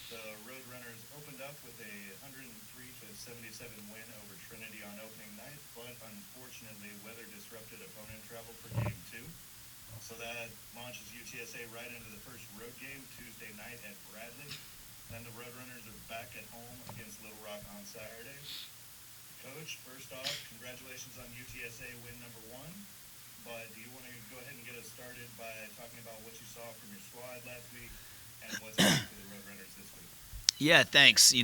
The Roadrunners opened up with a 103-77 win over Trinity on opening night, but unfortunately, weather disrupted opponent travel for Game 2. So that launches UTSA right into the first road game Tuesday night at Bradley. Then the Roadrunners are back at home against Little Rock on Saturday. Coach, first off, congratulations on UTSA win number one. But do you want to go ahead and get us started by talking about what you saw from your squad last week and what's happening for the Roadrunners this week? Yeah, thanks.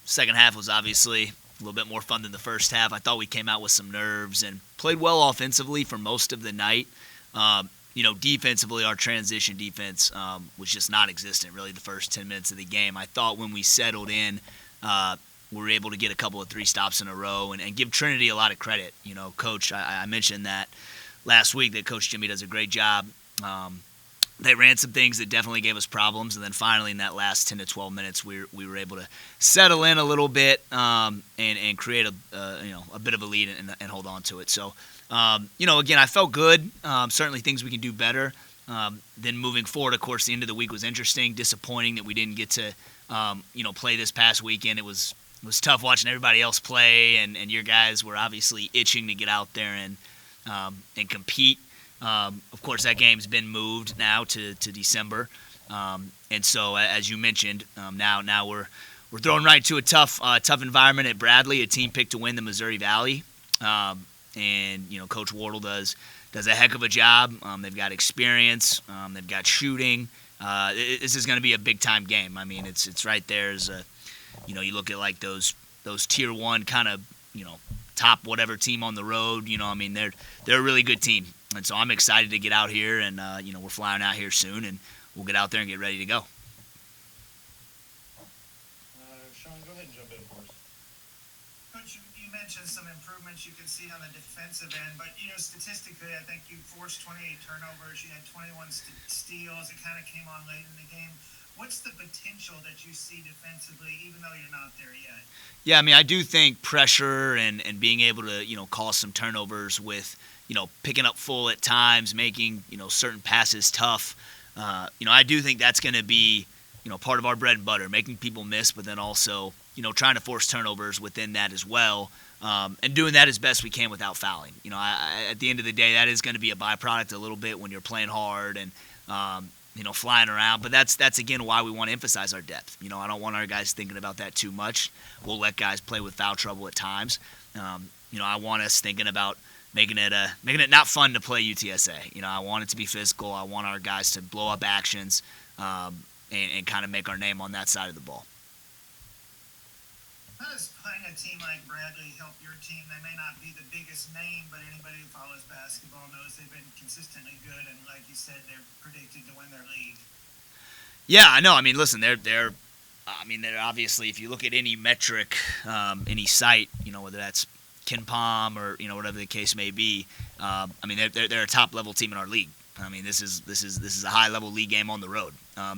Second half was obviously a little bit more fun than the first half. I thought we came out with some nerves and played well offensively for most of the night. Defensively, our transition defense was just non-existent really the first 10 minutes of the game. I thought when we settled in, we were able to get a couple of 3 stops in a row and give Trinity a lot of credit. Coach, I mentioned that last week that Coach Jimmy does a great job. They ran some things that definitely gave us problems, and then finally in that last 10 to 12 minutes, we were able to settle in a little bit and create a bit of a lead and hold on to it. So, again, I felt good. Certainly things we can do better. Then moving forward, of course, the end of the week was interesting. Disappointing that we didn't get to play this past weekend. It was tough watching everybody else play, and your guys were obviously itching to get out there and compete. Of course, that game's been moved now to December, and so as you mentioned, now we're thrown right to a tough environment at Bradley, a team picked to win the Missouri Valley, and Coach Wardle does a heck of a job. They've got experience, they've got shooting. This is going to be a big time game. I mean, it's right there as you look at like those tier 1 kind of top whatever team on the road. They're a really good team. And so I'm excited to get out here, and we're flying out here soon, and we'll get out there and get ready to go. Sean, go ahead and jump in for us. Coach, you mentioned some improvements you can see on the defensive end, but statistically, I think you forced 28 turnovers, you had 21 steals. It kind of came on late in the game. What's the potential that you see defensively, even though you're not there yet? Yeah, I do think pressure and being able to cause some turnovers with picking up full at times, making certain passes tough. I do think that's going to be part of our bread and butter, making people miss, but then also trying to force turnovers within that as well, and doing that as best we can without fouling. At the end of the day, that is going to be a byproduct a little bit when you're playing hard and flying around. But that's again why we want to emphasize our depth. I don't want our guys thinking about that too much. We'll let guys play with foul trouble at times. I want us thinking about making it not fun to play UTSA. I want it to be physical. I want our guys to blow up actions and kind of make our name on that side of the ball. How does playing a team like Bradley help your team? They may not be the biggest name, but anybody who follows basketball knows they've been consistently good, and like you said, they're predicted to win their league. Yeah, I know. Listen, they're obviously, if you look at any metric, any site, whether that's KenPom or whatever the case may be, they're a top level team in our league. This is a high level league game on the road.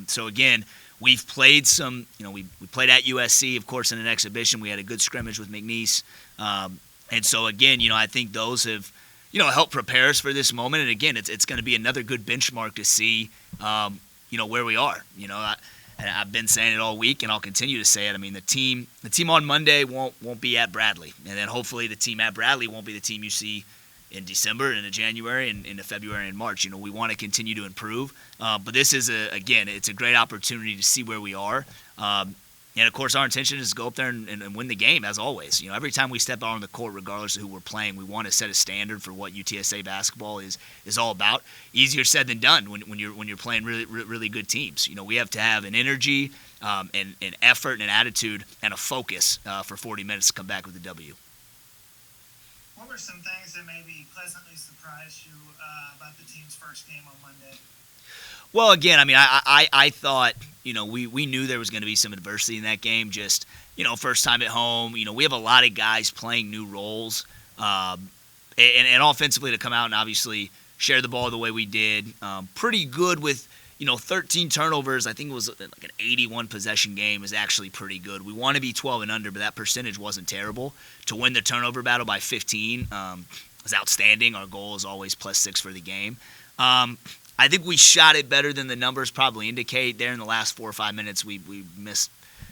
So again, we've played some. We played at USC, of course, in an exhibition. We had a good scrimmage with McNeese, and so again, I think those have helped prepare us for this moment. And again, it's going to be another good benchmark to see where we are. And I've been saying it all week, and I'll continue to say it. The team on Monday won't be at Bradley, and then hopefully the team at Bradley won't be the team you see in December, into January, and into February and March. We want to continue to improve, but this is it's a great opportunity to see where we are. And of course, our intention is to go up there and win the game, as always. Every time we step out on the court, regardless of who we're playing, we want to set a standard for what UTSA basketball is all about. Easier said than done when you're playing really good teams. We have to have an energy, and an effort, and an attitude, and a focus for 40 minutes to come back with a W. What were some things that maybe pleasantly surprised you about the team's first game on Monday? Well, again, I thought, we knew there was going to be some adversity in that game. Just, first time at home. We have a lot of guys playing new roles, and offensively to come out and obviously share the ball the way we did. Pretty good with, 13 turnovers. I think it was like an 81 possession game is actually pretty good. We want to be 12 and under, but that percentage wasn't terrible. To win the turnover battle by 15 was outstanding. Our goal is always +6 for the game. I think we shot it better than the numbers probably indicate. There in the last 4 or 5 minutes, we missed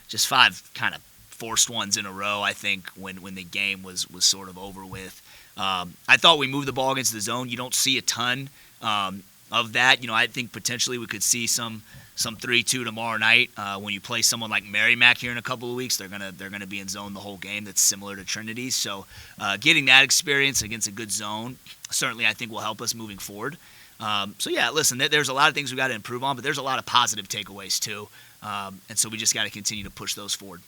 just 5 kind of forced ones in a row, I think, when the game was sort of over with. I thought we moved the ball against the zone. You don't see a ton of that. I think potentially we could see some 3-2 tomorrow night. When you play someone like Merrimack here in a couple of weeks, they're gonna be in zone the whole game. That's similar to Trinity. So getting that experience against a good zone certainly I think will help us moving forward. So yeah, listen, there's a lot of things we got to improve on, but there's a lot of positive takeaways too. And so we just got to continue to push those forward.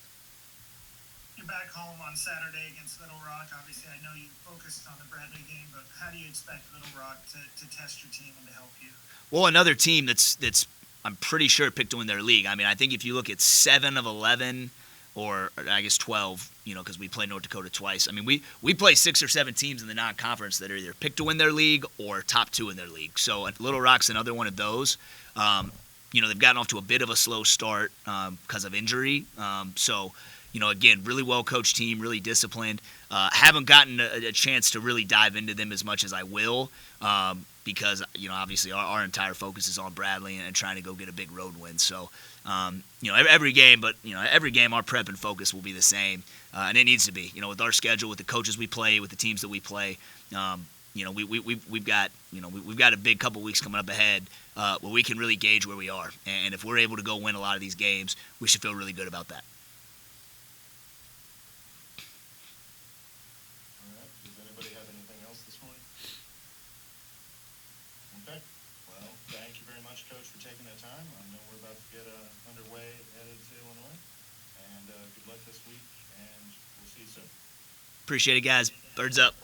You're back home on Saturday against Little Rock. Obviously, I know you focused on the Bradley game, but how do you expect Little Rock to test your team and to help you? Well, another team that's I'm pretty sure picked to win their league. I mean, I think if you look at 7 of 11, or I guess 12, because we play North Dakota twice. I mean, we play 6 or 7 teams in the non-conference that are either picked to win their league or top 2 in their league. So Little Rock's another one of those. They've gotten off to a bit of a slow start because of injury. Again, really well-coached team, really disciplined. Haven't gotten a chance to really dive into them as much as I will because, obviously our entire focus is on Bradley and trying to go get a big road win. So, every game, our prep and focus will be the same, and it needs to be. With our schedule, with the coaches we play, with the teams that we play, we've got a big couple weeks coming up ahead where we can really gauge where we are, and if we're able to go win a lot of these games, we should feel really good about that. All right. Does anybody have anything else this morning? Okay. Well, thank you very much, Coach, for taking the time. I know we're about to get underway headed to Illinois, and good luck this week, and we'll see you soon. Appreciate it, guys. Birds up.